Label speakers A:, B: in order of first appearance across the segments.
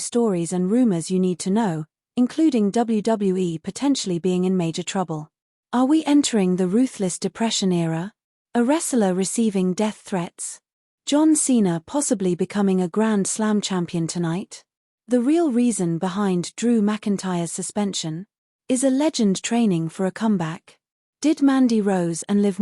A: stories and rumors you need to know, including WWE potentially being in major trouble. Are we entering the Ruthless Depression Era? A wrestler receiving death threats? John Cena possibly becoming a Grand Slam champion tonight? The real reason behind Drew McIntyre's suspension? Is a legend training for a comeback? Did Mandy Rose and Liv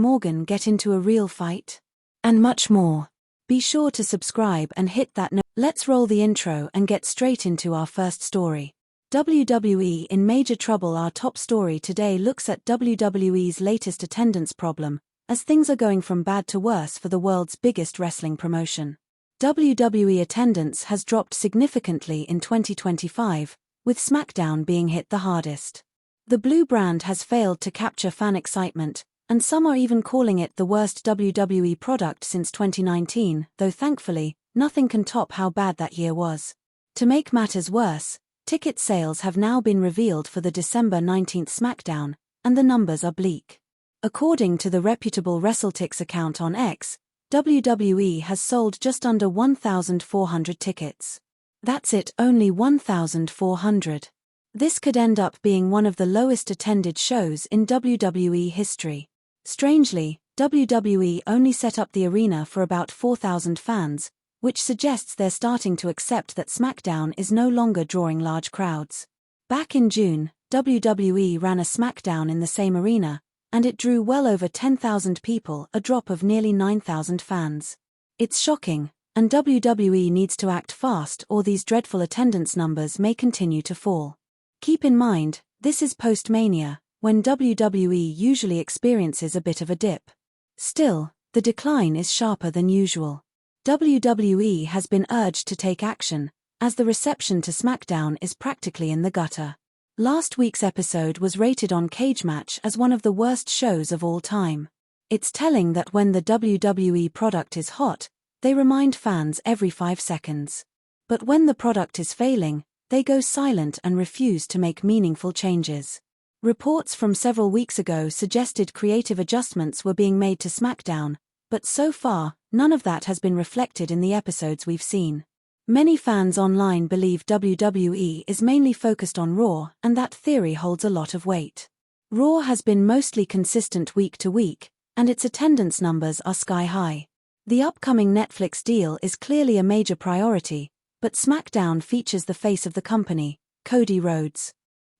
A: get into a real fight? And much more. Be sure to subscribe and hit that notification. Let's roll the intro and get straight into our first story. WWE in major trouble. Our top story today looks at WWE's latest attendance problem, as things are going from bad to worse for the world's biggest wrestling promotion. WWE attendance has dropped significantly in 2025, with SmackDown being hit the hardest. The blue brand has failed to capture fan excitement, and some are even calling it the worst WWE product since 2019, though thankfully, nothing can top how bad that year was. To make matters worse, ticket sales have now been revealed for the December 19 SmackDown, and the numbers are bleak. According to the reputable WrestleTix account on X, WWE has sold just under 1,400 tickets. That's it, only 1,400. This could end up being one of the lowest attended shows in WWE history. Strangely, WWE only set up the arena for about 4,000 fans, which suggests they're starting to accept that SmackDown is no longer drawing large crowds. Back in June, WWE ran a SmackDown in the same arena, and it drew well over 10,000 people, a drop of nearly 9,000 fans. It's shocking, and WWE needs to act fast or these dreadful attendance numbers may continue to fall. Keep in mind, this is post-Mania, when WWE usually experiences a bit of a dip. Still, the decline is sharper than usual. WWE has been urged to take action, as the reception to SmackDown is practically in the gutter. Last week's episode was rated on Cage Match as one of the worst shows of all time. It's telling that when the WWE product is hot, they remind fans every 5 seconds. But when the product is failing, they go silent and refuse to make meaningful changes. Reports from several weeks ago suggested creative adjustments were being made to SmackDown, but so far, none of that has been reflected in the episodes we've seen. Many fans online believe WWE is mainly focused on Raw, and that theory holds a lot of weight. Raw has been mostly consistent week to week, and its attendance numbers are sky high. The upcoming Netflix deal is clearly a major priority, but SmackDown features the face of the company, Cody Rhodes.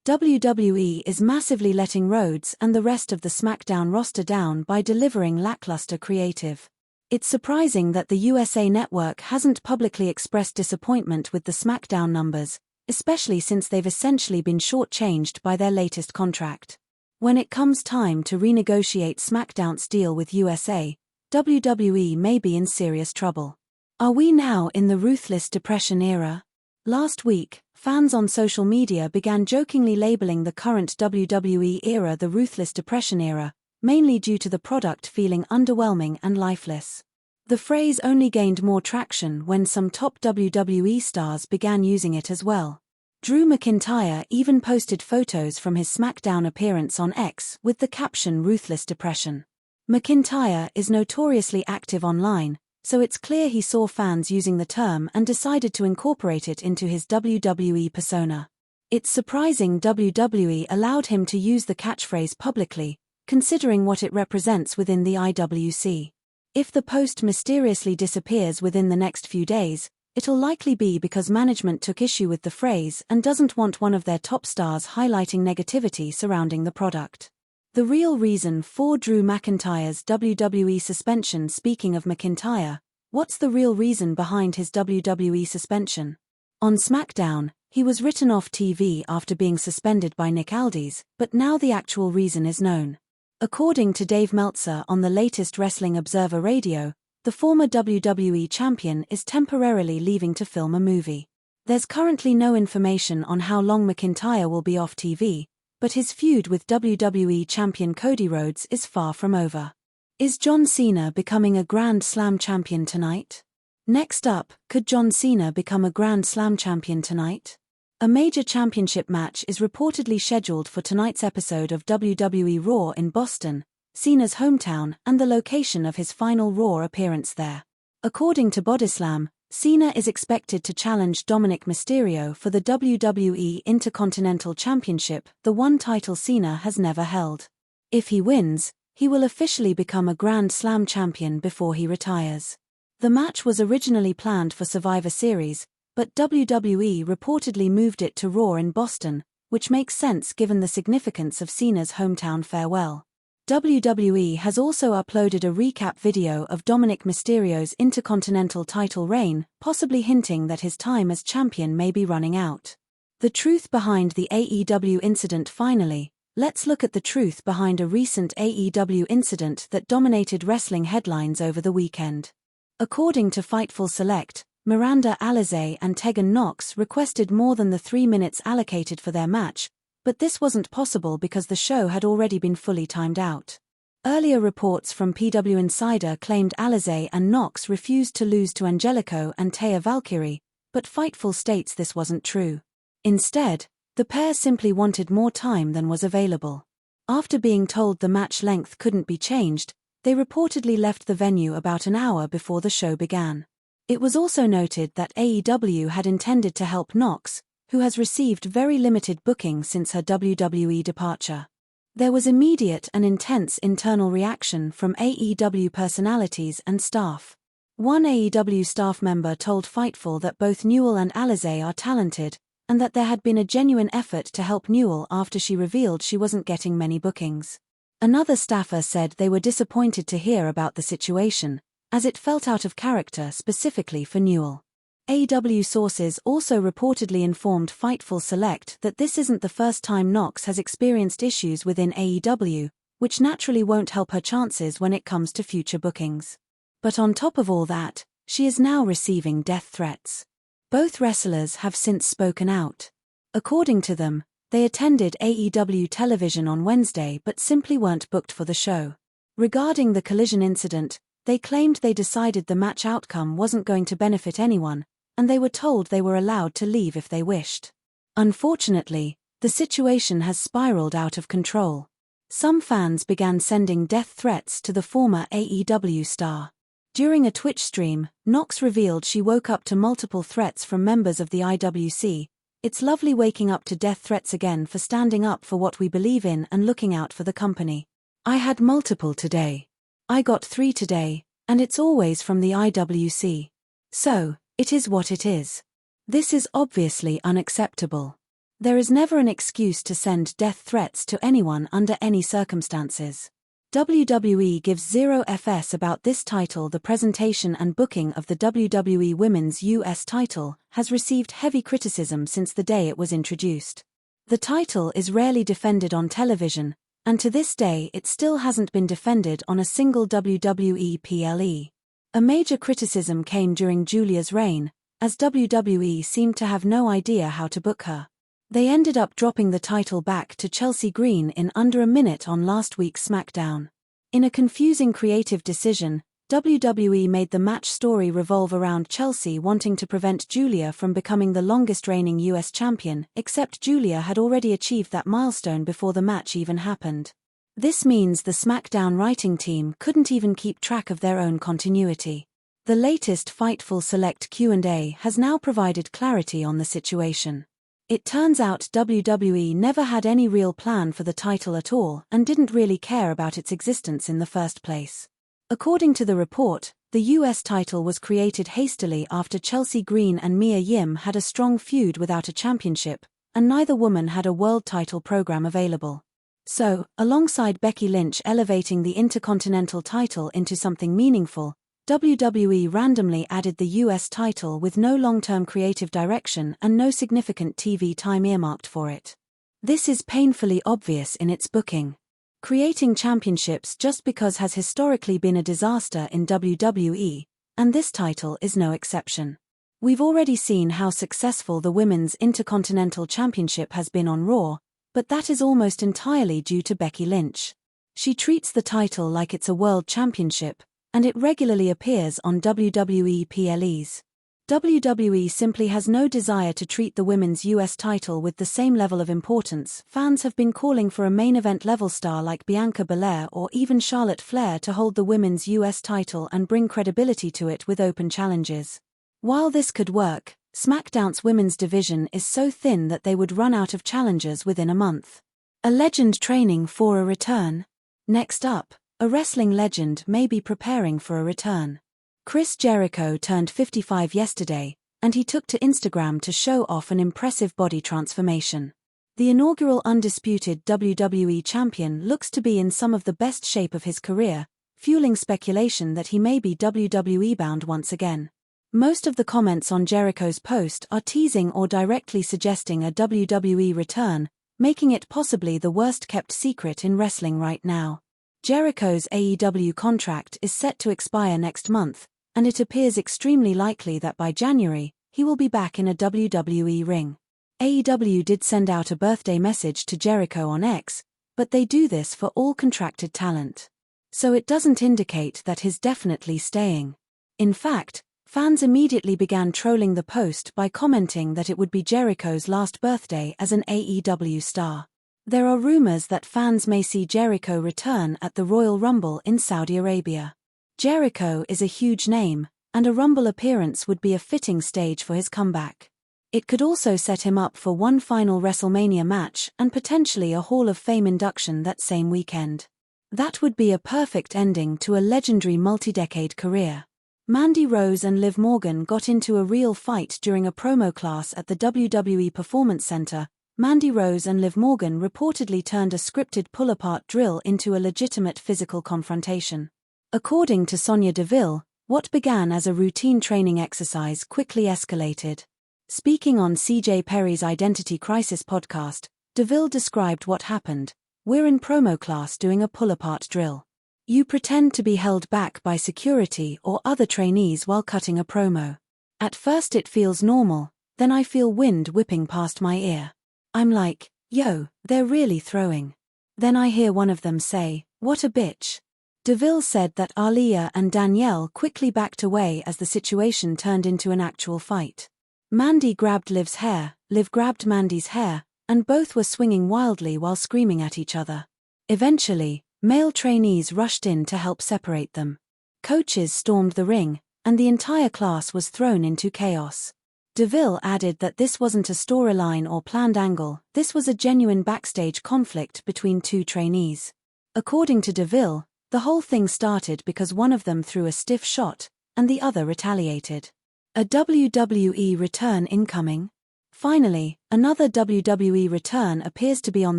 A: WWE is massively letting Rhodes and the rest of the SmackDown roster down by delivering lackluster creative. It's surprising that the USA Network hasn't publicly expressed disappointment with the SmackDown numbers, especially since they've essentially been shortchanged by their latest contract. When it comes time to renegotiate SmackDown's deal with USA, WWE may be in serious trouble. Are we now in the Ruthless Depression Era? Last week, fans on social media began jokingly labeling the current WWE era the Ruthless Depression Era, mainly due to the product feeling underwhelming and lifeless. The phrase only gained more traction when some top WWE stars began using it as well. Drew McIntyre even posted photos from his SmackDown appearance on X with the caption Ruthless Depression. McIntyre is notoriously active online, so it's clear he saw fans using the term and decided to incorporate it into his WWE persona. It's surprising WWE allowed him to use the catchphrase publicly, considering what it represents within the IWC. If the post mysteriously disappears within the next few days, it'll likely be because management took issue with the phrase and doesn't want one of their top stars highlighting negativity surrounding the product. The real reason for Drew McIntyre's WWE suspension. Speaking of McIntyre, what's the real reason behind his WWE suspension? On SmackDown, he was written off TV after being suspended by Nick Aldis, but now the actual reason is known. According to Dave Meltzer on the latest Wrestling Observer Radio, the former WWE champion is temporarily leaving to film a movie. There's currently no information on how long McIntyre will be off TV, but his feud with WWE champion Cody Rhodes is far from over. Is John Cena becoming a Grand Slam champion tonight? Next up, could John Cena become a Grand Slam champion tonight? A major championship match is reportedly scheduled for tonight's episode of WWE Raw in Boston, Cena's hometown and the location of his final Raw appearance there. According to Bodyslam, Cena is expected to challenge Dominic Mysterio for the WWE Intercontinental Championship, the one title Cena has never held. If he wins, he will officially become a Grand Slam champion before he retires. The match was originally planned for Survivor Series, but WWE reportedly moved it to Raw in Boston, which makes sense given the significance of Cena's hometown farewell. WWE has also uploaded a recap video of Dominic Mysterio's Intercontinental title reign, possibly hinting that his time as champion may be running out. The truth behind the AEW incident. Finally, let's look at the truth behind a recent AEW incident that dominated wrestling headlines over the weekend. According to Fightful Select, Miranda Alizé and Tegan Nox requested more than the 3 minutes allocated for their match, but this wasn't possible because the show had already been fully timed out. Earlier reports from PW Insider claimed Alizé and Nox refused to lose to Angelico and Taya Valkyrie, but Fightful states this wasn't true. Instead, the pair simply wanted more time than was available. After being told the match length couldn't be changed, they reportedly left the venue about an hour before the show began. It was also noted that AEW had intended to help Nox, who has received very limited booking since her WWE departure. There was immediate and intense internal reaction from AEW personalities and staff. One AEW staff member told Fightful that both Newell and Alizé are talented, and that there had been a genuine effort to help Newell after she revealed she wasn't getting many bookings. Another staffer said they were disappointed to hear about the situation, as it felt out of character specifically for Newell. AEW sources also reportedly informed Fightful Select that this isn't the first time Nox has experienced issues within AEW, which naturally won't help her chances when it comes to future bookings. But on top of all that, she is now receiving death threats. Both wrestlers have since spoken out. According to them, they attended AEW television on Wednesday but simply weren't booked for the show. Regarding the collision incident, they claimed they decided the match outcome wasn't going to benefit anyone, and they were told they were allowed to leave if they wished. Unfortunately, the situation has spiraled out of control. Some fans began sending death threats to the former AEW star. During a Twitch stream, Nox revealed she woke up to multiple threats from members of the IWC. "It's lovely waking up to death threats again for standing up for what we believe in and looking out for the company. I had multiple today. I got 3 today, and it's always from the IWC. So, it is what it is. This is obviously unacceptable. There is never an excuse to send death threats to anyone under any circumstances. WWE gives 0 FS about this title. The presentation and booking of the WWE Women's US title has received heavy criticism since the day it was introduced. The title is rarely defended on television, and to this day it still hasn't been defended on a single WWE PLE. A major criticism came during Julia's reign, as WWE seemed to have no idea how to book her. They ended up dropping the title back to Chelsea Green in under a minute on last week's SmackDown. In a confusing creative decision, WWE made the match story revolve around Chelsea wanting to prevent Julia from becoming the longest reigning US champion, except Julia had already achieved that milestone before the match even happened. This means the SmackDown writing team couldn't even keep track of their own continuity. The latest Fightful Select Q&A has now provided clarity on the situation. It turns out WWE never had any real plan for the title at all and didn't really care about its existence in the first place. According to the report, the US title was created hastily after Chelsea Green and Mia Yim had a strong feud without a championship, and neither woman had a world title program available. So, alongside Becky Lynch elevating the Intercontinental title into something meaningful, WWE randomly added the US title with no long-term creative direction and no significant TV time earmarked for it. This is painfully obvious in its booking. Creating championships just because has historically been a disaster in WWE, and this title is no exception. We've already seen how successful the Women's Intercontinental Championship has been on Raw, but that is almost entirely due to Becky Lynch. She treats the title like it's a world championship, and it regularly appears on WWE PLEs. WWE simply has no desire to treat the women's US title with the same level of importance. Fans have been calling for a main event level star like Bianca Belair or even Charlotte Flair to hold the women's US title and bring credibility to it with open challenges. While this could work, SmackDown's women's division is so thin that they would run out of challengers within a month. A legend training for a return? Next up, a wrestling legend may be preparing for a return. Chris Jericho turned 55 yesterday, and he took to Instagram to show off an impressive body transformation. The inaugural undisputed WWE champion looks to be in some of the best shape of his career, fueling speculation that he may be WWE bound once again. Most of the comments on Jericho's post are teasing or directly suggesting a WWE return, making it possibly the worst-kept secret in wrestling right now. Jericho's AEW contract is set to expire next month, and it appears extremely likely that by January, he will be back in a WWE ring. AEW did send out a birthday message to Jericho on X, but they do this for all contracted talent. So it doesn't indicate that he's definitely staying. In fact, fans immediately began trolling the post by commenting that it would be Jericho's last birthday as an AEW star. There are rumors that fans may see Jericho return at the Royal Rumble in Saudi Arabia. Jericho is a huge name, and a Rumble appearance would be a fitting stage for his comeback. It could also set him up for one final WrestleMania match and potentially a Hall of Fame induction that same weekend. That would be a perfect ending to a legendary multi-decade career. Mandy Rose and Liv Morgan got into a real fight during a promo class at the WWE Performance Center. Mandy Rose and Liv Morgan reportedly turned a scripted pull-apart drill into a legitimate physical confrontation. According to Sonya Deville, what began as a routine training exercise quickly escalated. Speaking on CJ Perry's Identity Crisis podcast, Deville described what happened. "We're in promo class doing a pull-apart drill. You pretend to be held back by security or other trainees while cutting a promo. At first it feels normal, then I feel wind whipping past my ear. I'm like, yo, they're really throwing. Then I hear one of them say, what a bitch." Deville said that Aaliyah and Danielle quickly backed away as the situation turned into an actual fight. Mandy grabbed Liv's hair, Liv grabbed Mandy's hair, and both were swinging wildly while screaming at each other. Eventually, male trainees rushed in to help separate them. Coaches stormed the ring, and the entire class was thrown into chaos. Deville added that this wasn't a storyline or planned angle, this was a genuine backstage conflict between two trainees. According to Deville, the whole thing started because one of them threw a stiff shot, and the other retaliated. A WWE return incoming? Finally, another WWE return appears to be on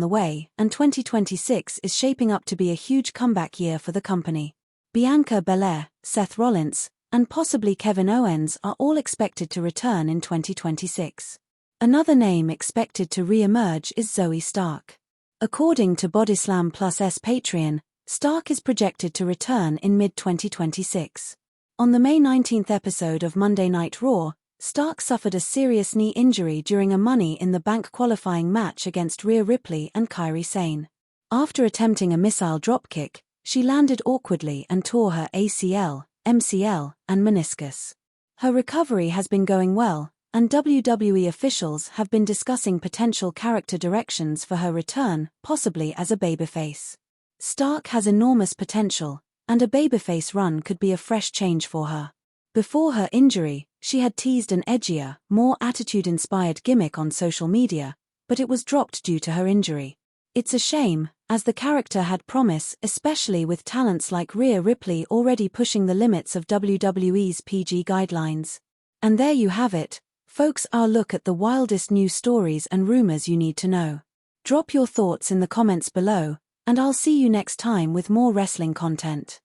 A: the way, and 2026 is shaping up to be a huge comeback year for the company. Bianca Belair, Seth Rollins, and possibly Kevin Owens are all expected to return in 2026. Another name expected to re-emerge is Zoey Stark. According to Bodyslam Plus' Patreon, Stark is projected to return in mid-2026. On the May 19th episode of Monday Night Raw, Stark suffered a serious knee injury during a Money in the Bank qualifying match against Rhea Ripley and Kairi Sane. After attempting a missile dropkick, she landed awkwardly and tore her ACL, MCL, and meniscus. Her recovery has been going well, and WWE officials have been discussing potential character directions for her return, possibly as a babyface. Stark has enormous potential, and a babyface run could be a fresh change for her. Before her injury, she had teased an edgier, more attitude-inspired gimmick on social media, but it was dropped due to her injury. It's a shame, as the character had promise, especially with talents like Rhea Ripley already pushing the limits of WWE's PG guidelines. And there you have it, folks, our look at the wildest news stories and rumors you need to know. Drop your thoughts in the comments below, and I'll see you next time with more wrestling content.